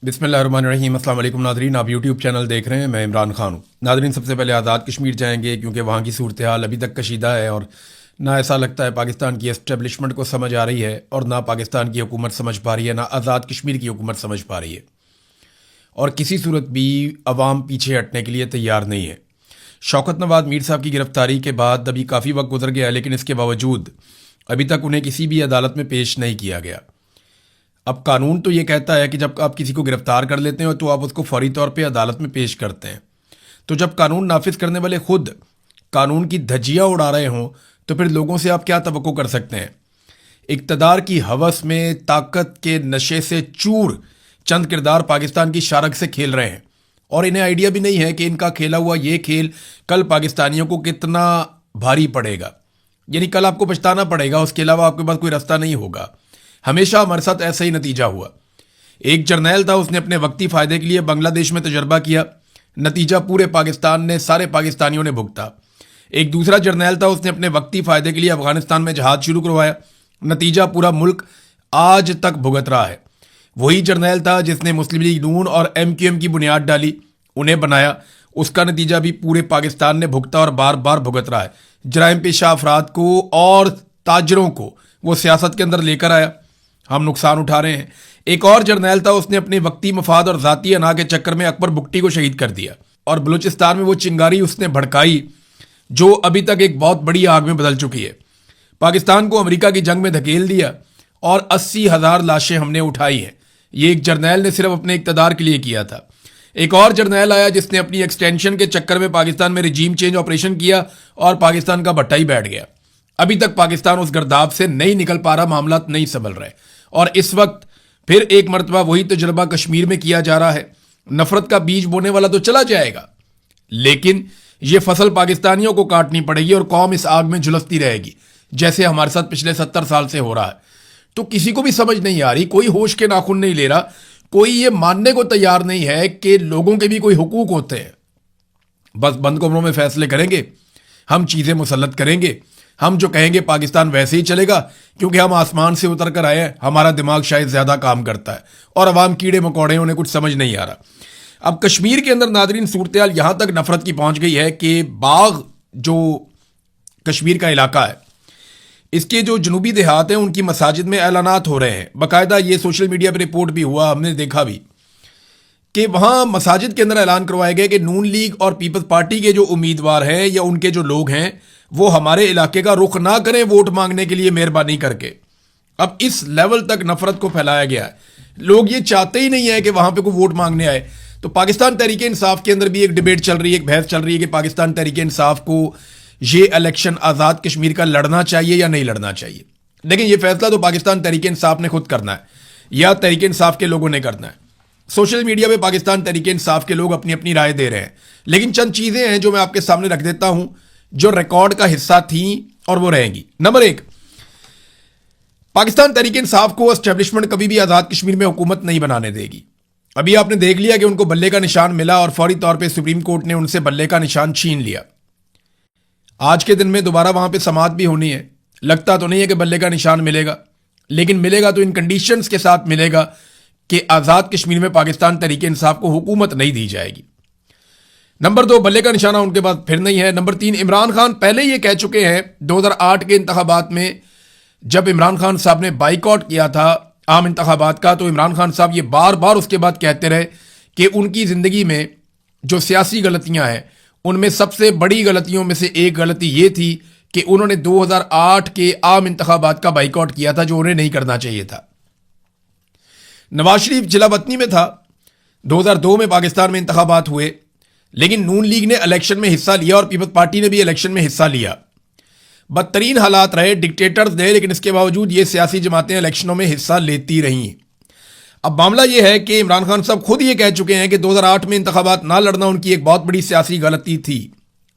बिस्मिल्लाहिर्रहमानिर्रहीम। अस्सलाम वालेकुम नादरीन, आप यूट्यूब चैनल देख रहे हैं। मैं इमरान खान हूँ। नादरीन, सबसे पहले आज़ाद कश्मीर जाएंगे क्योंकि वहाँ की सूरत हाल अभी तक कशीदा है और ना ऐसा लगता है पाकिस्तान की एस्टेब्लिशमेंट को समझ आ रही है और ना पाकिस्तान की हुकूमत समझ पा रही है, ना आज़ाद कश्मीर की हुकूमत समझ पा रही है और किसी सूरत भी अवाम पीछे हटने के लिए तैयार नहीं है। शौकत नवाज मीर साहब की गिरफ्तारी के बाद अभी काफ़ी वक्त गुजर गया, लेकिन इसके बावजूद अभी तक उन्हें किसी भी अदालत में पेश नहीं किया गया। अब कानून तो ये कहता है कि जब आप किसी को गिरफ्तार कर लेते हो तो आप उसको फौरी तौर पे अदालत में पेश करते हैं। तो जब कानून नाफिज करने वाले खुद कानून की धज्जियां उड़ा रहे हों तो फिर लोगों से आप क्या तवक्को कर सकते हैं। इक़्तिदार की हवस में ताकत के नशे से चूर चंद किरदार पाकिस्तान की शारक से खेल रहे हैं और इन्हें आइडिया भी नहीं है कि इनका खेला हुआ ये खेल कल पाकिस्तानियों को कितना भारी पड़ेगा। यानी कल आपको पछताना पड़ेगा, उसके अलावा आपके पास कोई रास्ता नहीं होगा। हमेशा हमारे साथ ऐसा ही नतीजा हुआ। एक जर्नैल था, उसने अपने वक्ती फ़ायदे के लिए बांग्लादेश में तजर्बा किया, नतीजा पूरे पाकिस्तान ने, सारे पाकिस्तानियों ने भुगता। एक दूसरा जर्नैल था, उसने अपने वक्ती फ़ायदे के लिए अफगानिस्तान में जहाज शुरू करवाया, नतीजा पूरा मुल्क आज तक भुगत रहा है। वही जर्नैल था जिसने मुस्लिम लीग नून और MQM की बुनियाद डाली, उन्हें बनाया, उसका नतीजा भी पूरे पाकिस्तान ने भुगता और बार बार भुगत रहा है। जराइम पेशा अफराद को और ताजरों को वो सियासत के अंदर लेकर आया, हम नुकसान उठा रहे हैं। एक और जर्नैल था, उसने अपने वक्ती मफाद और ज़ाती अना के चक्कर में अकबर बुगटी को शहीद कर दिया और बलूचिस्तान में वो चिंगारी उसने भड़काई जो अभी तक एक बहुत बड़ी आग में बदल चुकी है। पाकिस्तान को अमेरिका की जंग में धकेल दिया और 80,000 लाशें हमने उठाई हैं। ये एक जर्नैल ने सिर्फ अपने इक़्तिदार के लिए किया था। एक और जर्नैल आया जिसने अपनी एक्सटेंशन के चक्कर में पाकिस्तान में रिजीम चेंज ऑपरेशन किया और पाकिस्तान का भट्टा ही बैठ गया। अभी तक पाकिस्तान उस गर्दाब से नहीं निकल पा रहा, मामला नहीं संभल रहे और इस वक्त फिर एक मरतबा वही तजुर्बा कश्मीर में किया जा रहा है। नफरत का बीज बोने वाला तो चला जाएगा, लेकिन यह फसल पाकिस्तानियों को काटनी पड़ेगी और कौम इस आग में झुलसती रहेगी, जैसे हमारे साथ पिछले 70 साल से हो रहा है। तो किसी को भी समझ नहीं आ रही, कोई होश के नाखून नहीं ले रहा, कोई ये मानने को तैयार नहीं है कि लोगों के भी कोई हुकूक होते हैं। बस बंद कमरों में फैसले करेंगे, हम चीजें मुसल्लत करेंगे, हम जो कहेंगे पाकिस्तान वैसे ही चलेगा क्योंकि हम आसमान से उतर कर आए हैं, हमारा दिमाग शायद ज्यादा काम करता है और अवाम कीड़े मकोड़े, उन्हें कुछ समझ नहीं आ रहा। अब कश्मीर के अंदर नादरीन सूरत हाल यहां तक नफरत की पहुंच गई है कि बाग जो कश्मीर का इलाका है, इसके जो जनूबी देहात हैं उनकी मसाजिद में ऐलानात हो रहे हैं। बाकायदा ये सोशल मीडिया पर रिपोर्ट भी हुआ, हमने देखा भी कि वहां मसाजिद के अंदर ऐलान करवाया गया कि नून लीग और पीपल्स पार्टी के जो उम्मीदवार हैं या उनके जो लोग हैं वो हमारे इलाके का रुख ना करें वोट मांगने के लिए, मेहरबानी करके। अब इस लेवल तक नफरत को फैलाया गया है। लोग ये चाहते ही नहीं है कि वहां पे कोई वोट मांगने आए। तो पाकिस्तान तहरीक इंसाफ के अंदर भी एक डिबेट चल रही है, एक बहस चल रही है कि पाकिस्तान तहरीक इंसाफ को ये इलेक्शन आज़ाद कश्मीर का लड़ना चाहिए या नहीं लड़ना चाहिए। लेकिन ये फैसला तो पाकिस्तान तहरीक इंसाफ ने खुद करना है या तहरीक इंसाफ के लोगों ने करना है। सोशल मीडिया पे पाकिस्तान तहरीक इंसाफ के लोग अपनी अपनी राय दे रहे हैं, लेकिन चंद चीजें हैं जो मैं आपके सामने रख देता हूं जो रिकॉर्ड का हिस्सा थी और वो रहेंगी। नंबर 1, पाकिस्तान तहरीक इंसाफ को एस्टेब्लिशमेंट कभी भी आज़ाद कश्मीर में हुकूमत नहीं बनाने देगी। अभी आपने देख लिया कि उनको बल्ले का निशान मिला और फौरी तौर पे सुप्रीम कोर्ट ने उनसे बल्ले का निशान छीन लिया। आज के दिन में दोबारा वहां पे समाअत भी होनी है। लगता तो नहीं है कि बल्ले का निशान मिलेगा, लेकिन मिलेगा तो इन कंडीशंस के साथ मिलेगा कि आज़ाद कश्मीर में पाकिस्तान तहरीक इंसाफ को हुकूमत नहीं दी जाएगी। नंबर 2, बल्ले का निशाना उनके पास फिर नहीं है। नंबर 3, इमरान खान पहले ये कह चुके हैं 2008 के इंतखाबात में, जब इमरान खान साहब ने बाइकआउट किया था आम इंतखाबात का, तो इमरान खान साहब ये बार बार उसके बाद कहते रहे कि उनकी ज़िंदगी में जो सियासी गलतियां हैं उनमें सबसे बड़ी गलतियों में से एक गलती ये थी कि उन्होंने 2008 के आम इंतखाबात का बाइकआउट किया था, जो उन्हें नहीं करना चाहिए था। नवाज शरीफ जिला वतनी में था, 2002 में पाकिस्तान में इंतखाबात हुए, लेकिन नून लीग ने इलेक्शन में हिस्सा लिया और पीपल्स पार्टी ने भी इलेक्शन में हिस्सा लिया। बदतरीन हालात रहे, डिक्टेटर्स रहे, लेकिन इसके बावजूद ये सियासी जमातें इलेक्शनों में हिस्सा लेती रहीं। अब मामला ये है कि इमरान खान साहब खुद ये कह चुके हैं कि 2008 में इंतखाबात ना लड़ना उनकी एक बहुत बड़ी सियासी गलती थी।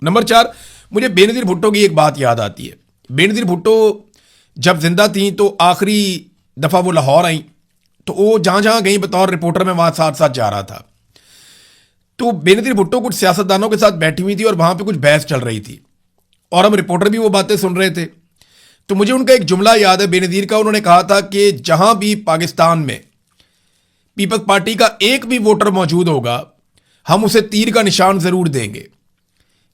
नंबर 4, मुझे बेनज़ीर भुट्टो की एक बात याद आती है। बेनज़ीर भुट्टो जब जिंदा थी तो आखिरी दफ़ा वो लाहौर आई, तो वो जहां जहां गई बतौर रिपोर्टर में वहां साथ साथ जा रहा था। तो बेनज़ीर भुट्टो कुछ सियासतदानों के साथ बैठी हुई थी और वहां पे कुछ बहस चल रही थी और हम रिपोर्टर भी वो बातें सुन रहे थे। तो मुझे उनका एक जुमला याद है बेनज़ीर का, उन्होंने कहा था कि जहां भी पाकिस्तान में पीपल्स पार्टी का एक भी वोटर मौजूद होगा, हम उसे तीर का निशान जरूर देंगे।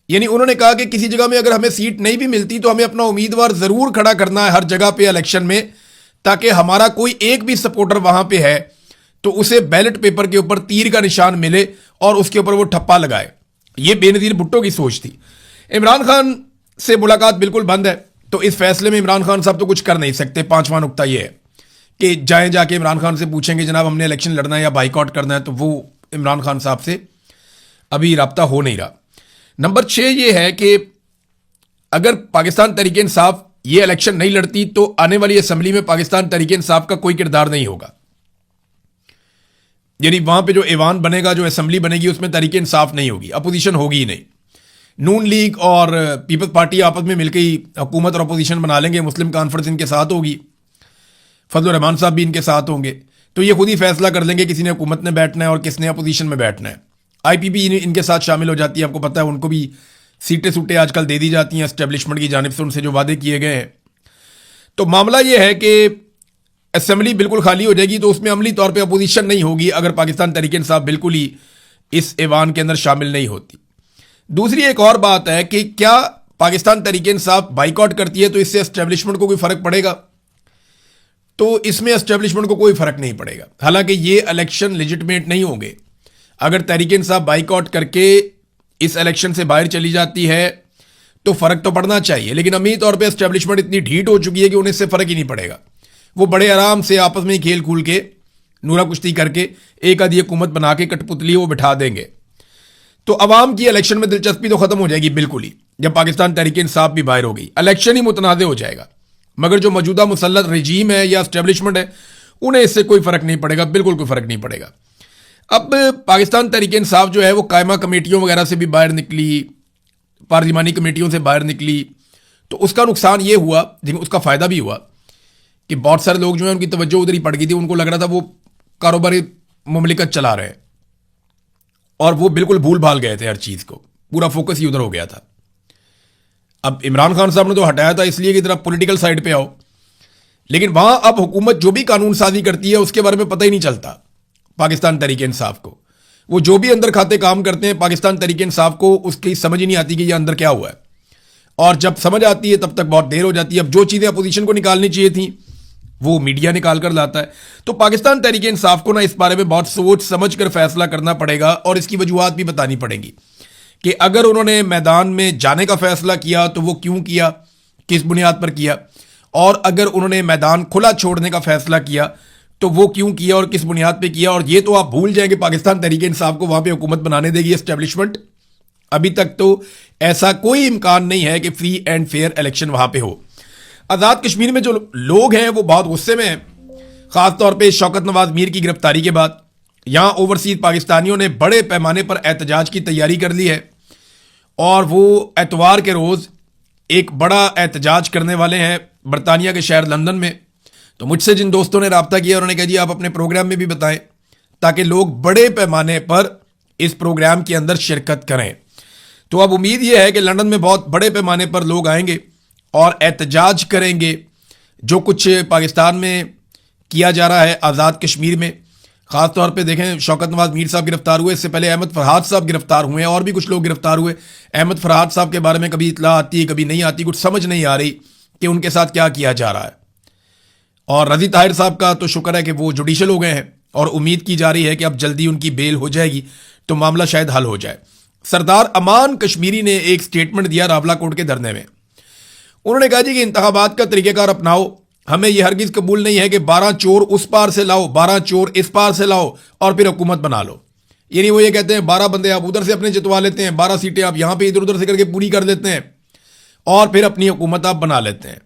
यानी उन्होंने कहा कि किसी जगह में अगर हमें सीट नहीं भी मिलती तो हमें अपना उम्मीदवार जरूर खड़ा करना है हर जगह पे इलेक्शन में, ताकि हमारा कोई एक भी सपोर्टर वहां पे है तो उसे बैलेट पेपर के ऊपर तीर का निशान मिले और उसके ऊपर वो ठप्पा लगाए। ये बेनजीर भुट्टो की सोच थी। इमरान खान से मुलाकात बिल्कुल बंद है, तो इस फैसले में इमरान खान साहब तो कुछ कर नहीं सकते। पांचवा नुक्ता यह है कि जाके इमरान खान से पूछेंगे जनाब हमने इलेक्शन लड़ना है या बाइकआउट करना है, तो वो इमरान खान साहब से अभी राब्ता हो नहीं रहा। नंबर 6 ये है कि अगर पाकिस्तान तहरीक इंसाफ ये इलेक्शन नहीं लड़ती तो आने वाली असेंबली में पाकिस्तान तहरीक इंसाफ का कोई किरदार नहीं होगा। यानी वहां पे जो ऐवान बनेगा, जो असेंबली बनेगी, उसमें तहरीक इंसाफ नहीं होगी, अपोजिशन होगी ही नहीं। नून लीग और पीपल्स पार्टी आपस में मिलकर ही हुकूमत और अपोजिशन बना लेंगे। मुस्लिम कॉन्फ्रेंस इनके साथ होगी, फजल रहमान साहब भी इनके साथ होंगे, तो ये खुद ही फैसला कर लेंगे किसी ने हुकूमत में बैठना है और किसने अपोजिशन में बैठना है। आईपीपी इनके साथ शामिल हो जाती है। आपको पता है उनको भी सीटें सूटें आजकल दे दी जाती हैं एस्टेब्लिशमेंट की जानिब से, उनसे जो वादे किए गए हैं। तो मामला यह है कि असेंबली बिल्कुल खाली हो जाएगी, तो उसमें अमली तौर पे अपोजिशन नहीं होगी अगर पाकिस्तान तहरीक इंसाफ बिल्कुल ही इस ऐवान के अंदर शामिल नहीं होती। दूसरी एक और बात है कि क्या पाकिस्तान तहरीक इंसाफ बाइकआउट करती है तो इससे एस्टेब्लिशमेंट को कोई फर्क पड़ेगा? तो इसमें एस्टेब्लिशमेंट को कोई फर्क नहीं पड़ेगा। हालांकि ये इलेक्शन लेजिटिमेट नहीं होंगे। अगर तहरीक इंसाफ बाइकआउट करके इस इलेक्शन से बाहर चली जाती है तो फर्क तो पड़ना चाहिए, लेकिन अमीर तौर पे एस्टेब्लिशमेंट इतनी ढीठ हो चुकी है कि उन्हें इससे फर्क ही नहीं पड़ेगा। वो बड़े आराम से आपस में ही खेल खूल के नूरा कुश्ती करके एक आधी हुकूमत बना के कठपुतली वो बिठा देंगे। तो अवाम की इलेक्शन में दिलचस्पी तो खत्म हो जाएगी बिल्कुल ही, जब पाकिस्तान तहरीक इंसाफ भी बाहर हो गई। इलेक्शन ही मुतनाज़ हो जाएगा। मगर जो मौजूदा मुसल्लत रजीम है या एस्टेब्लिशमेंट है, उन्हें इससे कोई फर्क नहीं पड़ेगा, बिल्कुल कोई फर्क नहीं पड़ेगा। अब पाकिस्तान तहरीक इंसाफ जो है वो कायमा कमेटियों वगैरह से भी बाहर निकली, पार्लिमानी कमेटियों से बाहर निकली, तो उसका नुकसान ये हुआ, लेकिन उसका फ़ायदा भी हुआ कि बहुत सारे लोग जो हैं उनकी तवज्जो उधर ही पड़ गई थी। उनको लग रहा था वो कारोबारी मुमलिकत चला रहे हैं और वो बिल्कुल भूल भाल गए थे हर चीज़ को, पूरा फोकस ही उधर हो गया था। अब इमरान खान साहब ने तो हटाया था इसलिए कि तरफ पॉलिटिकल साइड पे आओ, लेकिन वहां अब हुकूमत जो भी कानून साजी करती है उसके बारे में पता ही नहीं चलता पाकिस्तान तहरीक इंसाफ को। वो जो भी अंदर खाते काम करते हैं पाकिस्तान तहरीक इंसाफ को उसकी समझ ही नहीं आती कि ये अंदर क्या हुआ है, और जब समझ आती है तब तक बहुत देर हो जाती है। अब जो चीज़ें अपोजिशन को निकालनी चाहिए थी वो मीडिया निकाल कर लाता है। तो पाकिस्तान तहरीक इंसाफ को ना इस बारे में बहुत सोच समझ कर फैसला करना पड़ेगा और इसकी वजूहत भी बतानी पड़ेंगी कि अगर उन्होंने मैदान में जाने का फैसला किया तो वो क्यों किया, किस बुनियाद पर किया, और अगर उन्होंने मैदान खुला छोड़ने का फैसला किया तो वो क्यों किया और किस बुनियाद पे किया। और ये तो आप भूल जाएंगे पाकिस्तान तहरीक इंसाफ को वहां पे हुकूमत बनाने देगी एस्टेब्लिशमेंट। अभी तक तो ऐसा कोई इम्कान नहीं है कि फ्री एंड फेयर इलेक्शन वहां पे हो। आज़ाद कश्मीर में जो लोग हैं वो बहुत गुस्से में हैं, खासतौर पर शौकत नवाज मीर की गिरफ्तारी के बाद। यहां ओवरसीज पाकिस्तानियों ने बड़े पैमाने पर एहतजाज की तैयारी कर ली है और वो एतवार के रोज़ एक बड़ा एहतजाज करने वाले हैं बरतानिया के शहर लंदन में। तो मुझसे जिन दोस्तों ने रब्ता किया उन्होंने कहा जी आप अपने प्रोग्राम में भी बताएं ताकि लोग बड़े पैमाने पर इस प्रोग्राम के अंदर शिरकत करें। तो अब उम्मीद यह है कि लंदन में बहुत बड़े पैमाने पर लोग आएंगे और एहतजाज करेंगे जो कुछ पाकिस्तान में किया जा रहा है आज़ाद कश्मीर में। ख़ास तौर पे देखें शौकत नवाज मीर साहब गिरफ्तार हुए, इससे पहले अहमद फरहाद साहब गिरफ्तार हुए हैं और भी कुछ लोग गिरफ्तार हुए। अहमद फरहाद साहब के बारे में कभी इतला आती है कभी नहीं आती, कुछ समझ नहीं आ रही कि उनके साथ क्या किया जा रहा है। और रज़ी ताहिर साहब का तो शुक्र है कि वो जुडिशल हो गए हैं और उम्मीद की जा रही है कि अब जल्दी उनकी बेल हो जाएगी तो मामला शायद हल हो जाए। सरदार अमान कश्मीरी ने एक स्टेटमेंट दिया रावला कोर्ट के धरने में। उन्होंने कहा जी कि इंतखाबात का तरीक़ेकार अपनाओ, हमें यह हरगिज़ कबूल नहीं है कि 12 चोर उस पार से लाओ 12 चोर इस पार से लाओ और फिर हुकूमत बना लो। यानी वो ये कहते हैं 12 बंदे आप उधर से अपने जितवा लेते हैं, 12 सीटें आप यहां पे इधर उधर से करके पूरी कर देते हैं और फिर अपनी हुकूमत आप बना लेते हैं।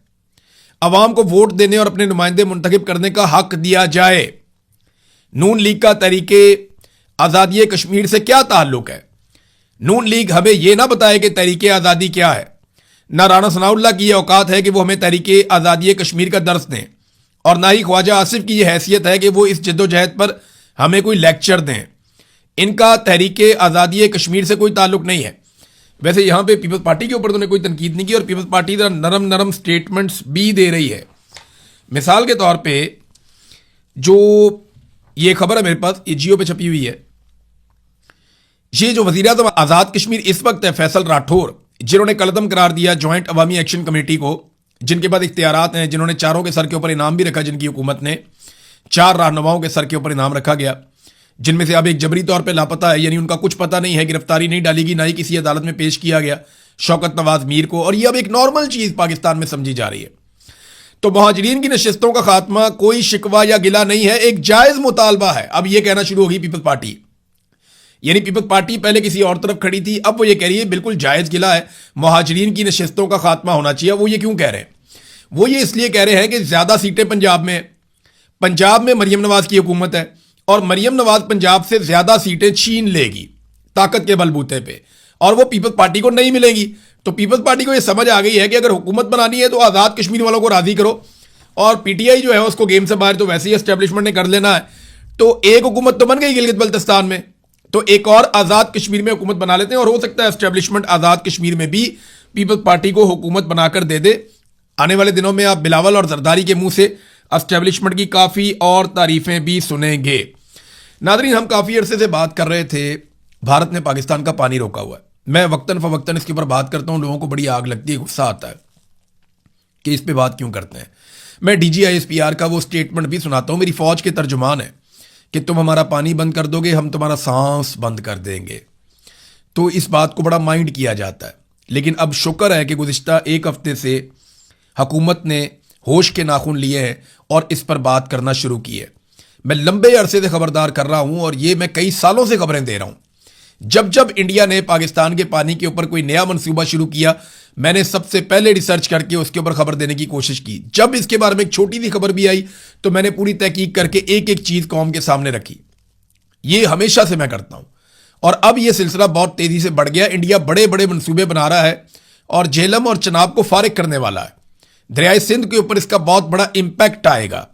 अवाम को वोट देने और अपने नुमाइंदे मुंतखब करने का हक दिया जाए। नून लीग का तरीके आज़ादी कश्मीर से क्या ताल्लुक है? नून लीग हमें यह ना बताए कि तरीके आज़ादी क्या है। ना राना सनाउल्लाह की यह औकात है कि वो हमें तरीके आज़ादी कश्मीर का दर्स दें और ना ही ख्वाजा आसिफ की यह हैसियत है कि वो इस जद्दोजहद पर हमें कोई लेक्चर दें। इनका तहरीके आज़ादी कश्मीर से कोई ताल्लुक नहीं है। वैसे यहाँ पे पीपल्स पार्टी के ऊपर तो उन्होंने कोई तनकीद नहीं की और पीपल्स पार्टी नरम नरम स्टेटमेंट्स भी दे रही है। मिसाल के तौर पे जो ये खबर है मेरे पास, ये जियो पे छपी हुई है। ये जो वजीर आज़म आज़ाद कश्मीर इस वक्त है फैसल राठौर, जिन्होंने कलदम करार दिया ज्वाइंट अवामी एक्शन कमेटी को, जिनके पास इख्तियारात हैं, जिन्होंने चारों के सर के ऊपर इनाम भी रखा, जिनकी हुकूमत ने 4 रहनुमाओं के सर के ऊपर इनाम रखा गया, जिनमें से अब एक जबरी तौर पे लापता है, यानी उनका कुछ पता नहीं है, गिरफ्तारी नहीं डाली गई, ना ही किसी अदालत में पेश किया गया शौकत नवाज मीर को, और ये अब एक नॉर्मल चीज पाकिस्तान में समझी जा रही है। तो मुहाजिरीन की नशिस्तों का खात्मा कोई शिकवा या गिला नहीं है, एक जायज मुतालबा है। अब ये कहना शुरू होगी पीपल्स पार्टी, यानी पीपल्स पार्टी पहले किसी और तरफ खड़ी थी, अब वो ये कह रही है बिल्कुल जायज गिला है, मुहाजिरीन की नशिस्तों का खात्मा होना चाहिए। वो ये क्यों कह रहे हैं? वो ये इसलिए कह रहे हैं कि ज्यादा सीटें पंजाब में मरियम नवाज की हुकूमत है, और मरियम नवाज पंजाब से ज्यादा सीटें छीन लेगी ताकत के बलबूते पे, और वो पीपल्स पार्टी को नहीं मिलेगी। तो पीपल्स पार्टी को ये समझ आ गई है कि अगर हुकूमत बनानी है तो आज़ाद कश्मीर वालों को राजी करो, और पीटीआई जो है उसको गेम से बाहर तो वैसे ही एस्टेब्लिशमेंट ने कर लेना है। तो एक हुकूमत तो बन गई गिलगित बल्तिस्तान में, तो एक और आज़ाद कश्मीर में हुकूमत बना लेते हैं, और हो सकता है एस्टेब्लिशमेंट आज़ाद कश्मीर में भी पीपल्स पार्टी को हुकूमत बनाकर दे दे। आने वाले दिनों में आप बिलावल और जरदारी के मुंह से एस्टेब्लिशमेंट की काफ़ी और तारीफें भी सुनेंगे। नादरीन, हम काफ़ी अरसे से बात कर रहे थे, भारत ने पाकिस्तान का पानी रोका हुआ है। मैं वक्तन फवक्तन इसके ऊपर बात करता हूं, लोगों को बड़ी आग लगती है, गुस्सा आता है कि इस पे बात क्यों करते हैं। मैं DGISPR का वो स्टेटमेंट भी सुनाता हूं, मेरी फौज के तर्जुमान है कि तुम हमारा पानी बंद कर दोगे, हम तुम्हारा सांस बंद कर देंगे। तो इस बात को बड़ा माइंड किया जाता है, लेकिन अब शुक्र है कि गुज़िश्ता एक हफ्ते से हुकूमत ने होश के नाखून लिए हैं और इस पर बात करना शुरू की है। मैं लंबे अरसे से खबरदार कर रहा हूं, और ये मैं कई सालों से खबरें दे रहा हूं। जब इंडिया ने पाकिस्तान के पानी के ऊपर कोई नया मंसूबा शुरू किया, मैंने सबसे पहले रिसर्च करके उसके ऊपर खबर देने की कोशिश की। जब इसके बारे में एक छोटी सी खबर भी आई तो मैंने पूरी तहकीक करके एक एक चीज कौम के सामने रखी। ये हमेशा से मैं करता हूं, और अब यह सिलसिला बहुत तेजी से बढ़ गया। इंडिया बड़े बड़े मंसूबे बना रहा है और झेलम और चनाब को फारिग करने वाला है। दरियाए सिंध के ऊपर इसका बहुत बड़ा इंपैक्ट आएगा,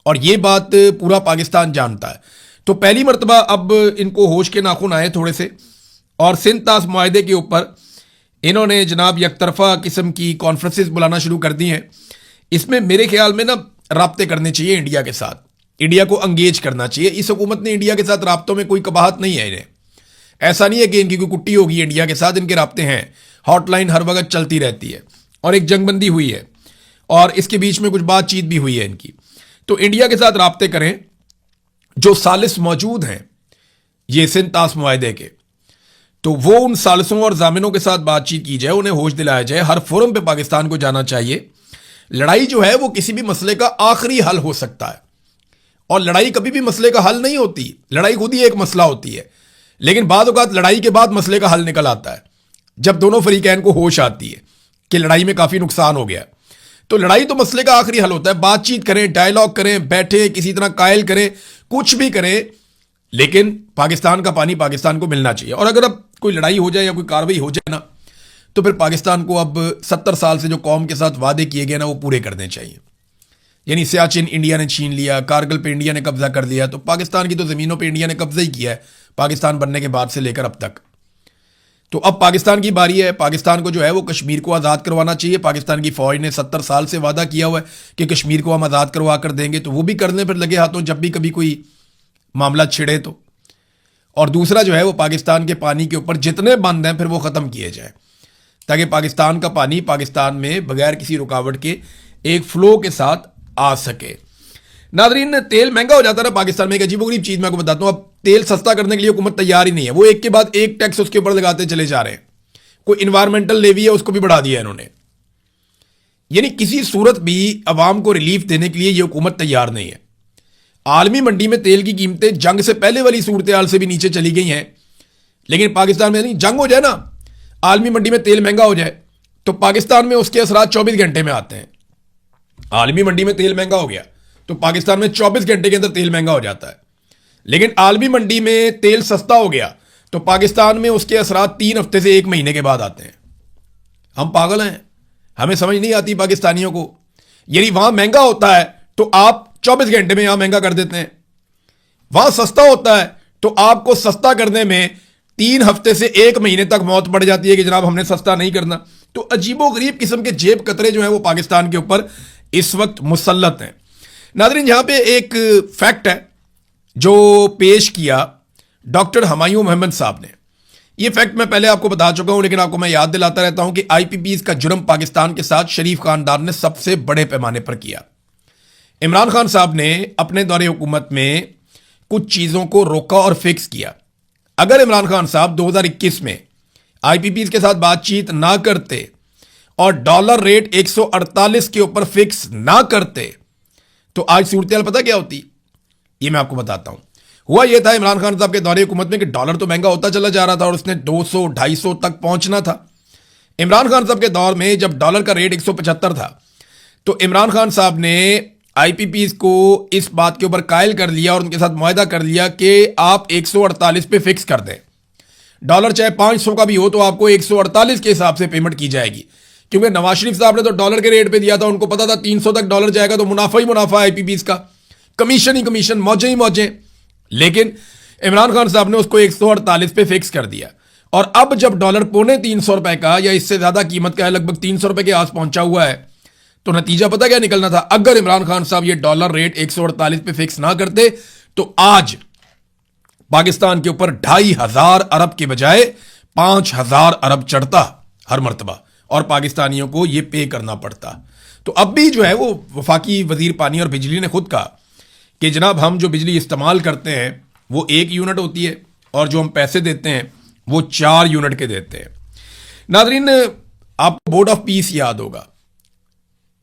और यह बात पूरा पाकिस्तान जानता है। तो पहली मरतबा अब इनको होश के नाखून आए थोड़े से, और सिंध ताश मुआहदे के ऊपर इन्होंने जनाब यकतरफा किस्म की कॉन्फ्रेंसेस बुलाना शुरू कर दी हैं। इसमें मेरे ख्याल में ना राब्ते करने चाहिए इंडिया के साथ, इंडिया को अंगेज करना चाहिए। इस हुकूमत ने इंडिया के साथ राब्तों में कोई कबाहत नहीं है इन्हें, ऐसा नहीं है कि इनकी कोई कुट्टी होगी इंडिया के साथ, इनके राब्ते हैं, हॉटलाइन हर वक्त चलती रहती है, और एक जंगबंदी हुई है, और इसके बीच में कुछ बातचीत भी हुई है इनकी। तो इंडिया के साथ राब्ते करें, जो सालिस मौजूद हैं ये सिंध ताश मुआहदे के, तो वो उन सालिसों और जामिनों के साथ बातचीत की जाए, उन्हें होश दिलाया जाए। हर फोरम पे पाकिस्तान को जाना चाहिए। लड़ाई जो है वो किसी भी मसले का आखिरी हल हो सकता है, और लड़ाई कभी भी मसले का हल नहीं होती, लड़ाई खुद ही एक मसला होती है। लेकिन बाद औक़ात लड़ाई के बाद मसले का हल निकल आता है, जब दोनों फरीकैन को होश आती है कि लड़ाई में काफ़ी नुकसान हो गया। तो लड़ाई तो मसले का आखिरी हल होता है। बातचीत करें, डायलॉग करें, बैठे किसी तरह कायल करें, कुछ भी करें, लेकिन पाकिस्तान का पानी पाकिस्तान को मिलना चाहिए। और अगर अब कोई लड़ाई हो जाए या कोई कार्रवाई हो जाए ना, तो फिर पाकिस्तान को अब 70 साल से जो कौम के साथ वादे किए गए ना, वो पूरे करने चाहिए। यानी सियाचिन इंडिया ने छीन लिया, कारगिल पे इंडिया ने कब्जा कर लिया, तो पाकिस्तान की तो ज़मीनों पे इंडिया ने कब्जा ही किया है पाकिस्तान बनने के बाद से लेकर अब तक। तो अब पाकिस्तान की बारी है। पाकिस्तान को जो है वो कश्मीर को आज़ाद करवाना चाहिए। पाकिस्तान की फ़ौज ने 70 साल से वादा किया हुआ है कि कश्मीर को हम आज़ाद करवा कर देंगे, तो वो भी करने पर लगे हाथों जब भी कभी कोई मामला छिड़े तो। और दूसरा जो है वो पाकिस्तान के पानी के ऊपर जितने बंद हैं फिर वो ख़त्म किए जाए, ताकि पाकिस्तान का पानी पाकिस्तान में बगैर किसी रुकावट के एक फ्लो के साथ आ सके। नादरीन, तेल महंगा हो जाता है ना पाकिस्तान में, एक अजीबोगरीब चीज़ मैं आपको बताता हूँ। अब तेल सस्ता करने के लिए हुकूमत तैयार ही नहीं है, वो एक के बाद एक टैक्स उसके ऊपर लगाते चले जा रहे हैं। कोई इन्वायरमेंटल लेवी है उसको भी बढ़ा दिया इन्होंने। यानी किसी सूरत भी अवाम को रिलीफ देने के लिए ये हुकूमत तैयार नहीं है। आलमी मंडी में तेल की कीमतें जंग से पहले वाली सूरत हाल से भी नीचे चली गई हैं, लेकिन पाकिस्तान में नहीं। जंग हो जाए ना, आलमी मंडी में तेल महंगा हो जाए, तो पाकिस्तान में उसके असरात 24 घंटे में आते हैं। आलमी मंडी में तेल महंगा हो गया तो पाकिस्तान में 24 घंटे के अंदर तेल महंगा हो जाता है। लेकिन आलमी मंडी में तेल सस्ता हो गया तो पाकिस्तान में उसके असरात 3 हफ्ते से 1 महीने के बाद आते हैं। हम पागल हैं, हमें समझ नहीं आती पाकिस्तानियों को। यदि वहां महंगा होता है तो आप 24 घंटे में यहां महंगा कर देते हैं, वहां सस्ता होता है तो आपको सस्ता करने में 3 हफ्ते से 1 महीने तक मौत पड़ जाती है कि जनाब हमने सस्ता नहीं करना। तो अजीबो गरीब किस्म के जेब कतरे जो है वो पाकिस्तान के ऊपर इस वक्त मुसल्लत हैं। नादरीन, यहां पे एक फैक्ट है, जो पेश किया डॉक्टर हुमायूं मोहम्मद साहब ने। ये फैक्ट मैं पहले आपको बता चुका हूं, लेकिन आपको मैं याद दिलाता रहता हूं कि आईपीपीज का जुर्म पाकिस्तान के साथ शरीफ खानदान ने सबसे बड़े पैमाने पर किया। इमरान खान साहब ने अपने दौरे हुकूमत में कुछ चीजों को रोका और फिक्स किया। अगर इमरान खान साहब 2021 में आईपीपीज के साथ बातचीत ना करते और डॉलर रेट 148 के ऊपर फिक्स ना करते तो आज सूरत पता क्या होती, ये मैं आपको बताता हूं। हुआ यह था इमरान खान साहब के दौरे हुकूमत में कि डॉलर तो महंगा होता चला जा रहा था और उसने 200-250 तक पहुंचना था। इमरान खान साहब के दौर में जब डॉलर का रेट 175 था तो इमरान खान साहब ने आईपीपीज को इस बात के ऊपर कायल कर लिया और उनके साथ मुआहदा कर लिया कि आप 148 पे फिक्स कर दें। डॉलर चाहे 500 का भी हो तो आपको 148 के हिसाब से पेमेंट की जाएगी, क्योंकि नवाज शरीफ साहब ने तो डॉलर के रेट पे दिया था, उनको पता था 300 तक डॉलर जाएगा तो मुनाफा ही मुनाफा आईपीपीज का, कमीशन ही कमीशन, मौजें ही मौजें। लेकिन इमरान खान साहब ने उसको 148 पे फिक्स कर दिया और अब जब डॉलर ₹350 का या इससे ज्यादा कीमत का है, लगभग 300 रुपए के आस पहुंचा हुआ है, तो नतीजा पता क्या निकलना था। अगर इमरान खान साहब ये डॉलर रेट 148 पे फिक्स ना करते तो आज पाकिस्तान के ऊपर 2500 अरब के बजाय 5000 अरब चढ़ता हर मर्तबा और पाकिस्तानियों को यह पे करना पड़ता। तो अब भी जो है वो वफाकी वजीर पानी और बिजली ने खुद कहा कि जनाब हम जो बिजली इस्तेमाल करते हैं वो 1 यूनिट होती है और जो हम पैसे देते हैं वो 4 यूनिट के देते हैं। नादरीन, आपको बोर्ड ऑफ पीस याद होगा,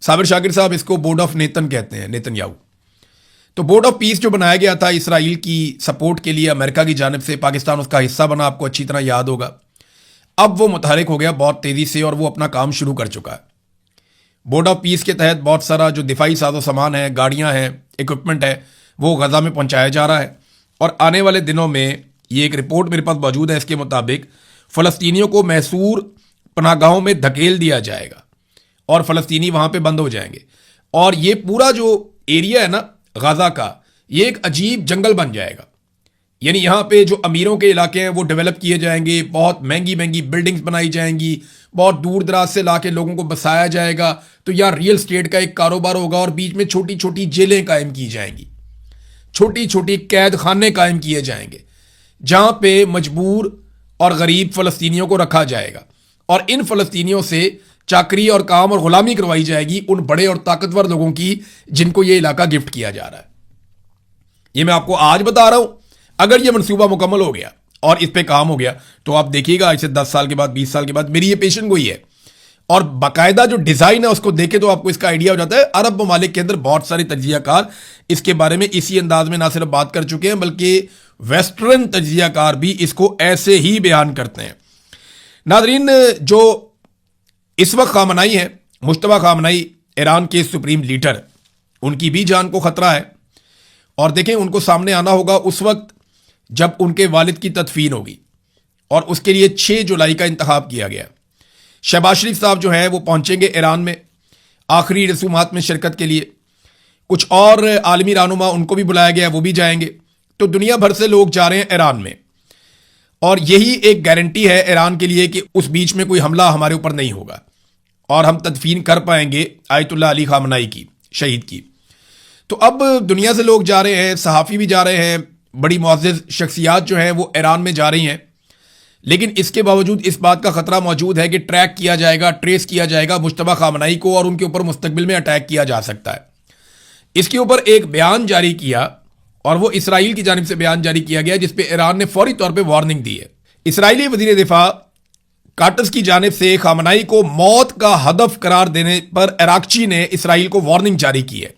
साबिर शाकिर साहब इसको बोर्ड ऑफ नेतन कहते हैं, नेतन्याहू। तो बोर्ड ऑफ पीस जो बनाया गया था इसराइल की सपोर्ट के लिए अमेरिका की जानिब से, पाकिस्तान उसका हिस्सा बना, आपको अच्छी तरह याद होगा। अब वो मुतहरिक हो गया बहुत तेजी से और वो अपना काम शुरू कर चुका है। बोर्ड ऑफ पीस के तहत बहुत सारा जो दिफाई साजो सामान है, गाड़ियां हैं, इक्विपमेंट है, वो गजा में पहुंचाया जा रहा है और आने वाले दिनों में ये एक रिपोर्ट मेरे पास मौजूद है, इसके मुताबिक फ़लस्तीनियों को मैसूर पनाहगाहों में धकेल दिया जाएगा और फ़लस्तीनी वहां पे बंद हो जाएंगे और ये पूरा जो एरिया है ना गाजा का, ये एक अजीब जंगल बन जाएगा। यानी यहां पे जो अमीरों के इलाके हैं वो डेवलप किए जाएंगे, बहुत महंगी महंगी बिल्डिंग्स बनाई जाएंगी, बहुत दूर दराज से लाके लोगों को बसाया जाएगा। तो यार रियल स्टेट का एक कारोबार होगा और बीच में छोटी छोटी जेलें कायम की जाएंगी, छोटी छोटी कैद खाने कायम किए जाएंगे जहां पे मजबूर और गरीब फ़लस्तीनियों को रखा जाएगा और इन फ़लस्तीनियों से चाकरी और काम और गुलामी करवाई जाएगी उन बड़े और ताकतवर लोगों की जिनको ये इलाका गिफ्ट किया जा रहा है। ये मैं आपको आज बता रहा हूं। अगर ये मनसूबा मुकम्मल हो गया और इस पे काम हो गया तो आप देखिएगा ऐसे 10 साल के बाद, 20 साल के बाद, मेरी ये पेशन गोई है और बाकायदा जो डिजाइन है उसको देखे तो आपको इसका आइडिया हो जाता है। अरब ममालिक के अंदर बहुत सारे तज्जियाकार इसके बारे में इसी अंदाज में ना सिर्फ बात कर चुके हैं बल्कि वेस्टर्न तज्जियाकार भी इसको ऐसे ही बयान करते हैं। नादरीन, जो इस वक्त खामनाई है, मुश्तबा खामनाई, ईरान के सुप्रीम लीडर, उनकी भी जान को खतरा है और देखें उनको सामने आना होगा उस वक्त जब उनके वालिद की तदफीन होगी और उसके लिए 6 जुलाई का इंतखाब किया गया। शहबाज शरीफ साहब जो हैं वो पहुंचेंगे ईरान में आखिरी रसूमात में शिरकत के लिए। कुछ और आलमी रहनुमा उनको भी बुलाया गया, वो भी जाएंगे। तो दुनिया भर से लोग जा रहे हैं ईरान में और यही एक गारंटी है ईरान के लिए कि उस बीच में कोई हमला हमारे ऊपर नहीं होगा और हम तदफीन कर पाएंगे आयतुल्लाह अली खामनाई की, शहीद की। तो अब दुनिया से लोग जा रहे हैं, सहाफ़ी भी जा रहे हैं, बड़ी मुअज़्ज़ज़ शख्सियात जो हैं वो ईरान में जा रही हैं। लेकिन इसके बावजूद इस बात का खतरा मौजूद है कि ट्रैक किया जाएगा, ट्रेस किया जाएगा मुश्तबा खामनाई को और उनके ऊपर मुस्तकबिल में अटैक किया जा सकता है। इसके ऊपर एक बयान जारी किया और वो इसराइल की जानिब से बयान जारी किया गया जिसपे ईरान ने फौरी तौर पर वार्निंग दी है। इसराइली वज़ीर दिफा काटस की जानिब से खामनाई को मौत का हदफ करार देने पर इराक़ची ने इसराइल को वार्निंग जारी की है।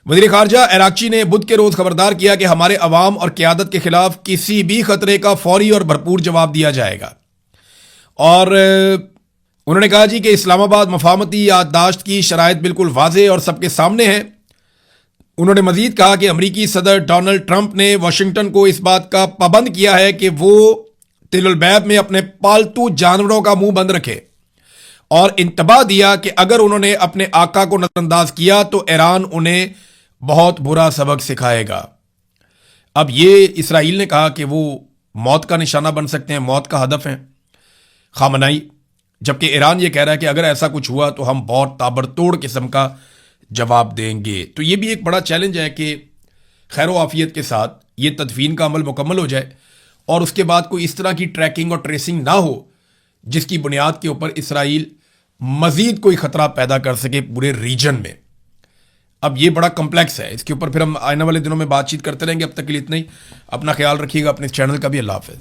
वज़ीर ख़ारजा इराक़ची ने बुध के रोज खबरदार किया कि हमारे अवाम और क़यादत के खिलाफ किसी भी खतरे का फौरी और भरपूर जवाब दिया जाएगा। और उन्होंने कहा जी कि इस्लामाबाद मफाहमती याददाश्त की शराइत बिल्कुल वाज़े और सबके सामने है। उन्होंने मजीद कहा कि अमरीकी सदर डोनाल्ड ट्रंप ने वाशिंगटन को इस बात का पाबंद किया है कि वो तिलुलबैब में अपने पालतू जानवरों का मुंह बंद रखे और इंतबाह दिया कि अगर उन्होंने अपने आका को नजरअंदाज किया तो ईरान उन्हें बहुत बुरा सबक सिखाएगा। अब ये इसराइल ने कहा कि वो मौत का निशाना बन सकते हैं, मौत का हदफ है खामनाई, जबकि ईरान ये कह रहा है कि अगर ऐसा कुछ हुआ तो हम बहुत ताबड़तोड़ किस्म का जवाब देंगे। तो ये भी एक बड़ा चैलेंज है कि खैर आफियत के साथ ये तदफीन का अमल मुकम्मल हो जाए और उसके बाद कोई इस तरह की ट्रैकिंग और ट्रेसिंग ना हो जिसकी बुनियाद के ऊपर इसराइल मजीद कोई खतरा पैदा कर सके पूरे रीजन में। अब ये बड़ा कॉम्प्लेक्स है, इसके ऊपर फिर हम आने वाले दिनों में बातचीत करते रहेंगे। अब तक के लिए इतना ही। अपना ख्याल रखिएगा, अपने चैनल का भी। अल्लाह हाफ़िज़।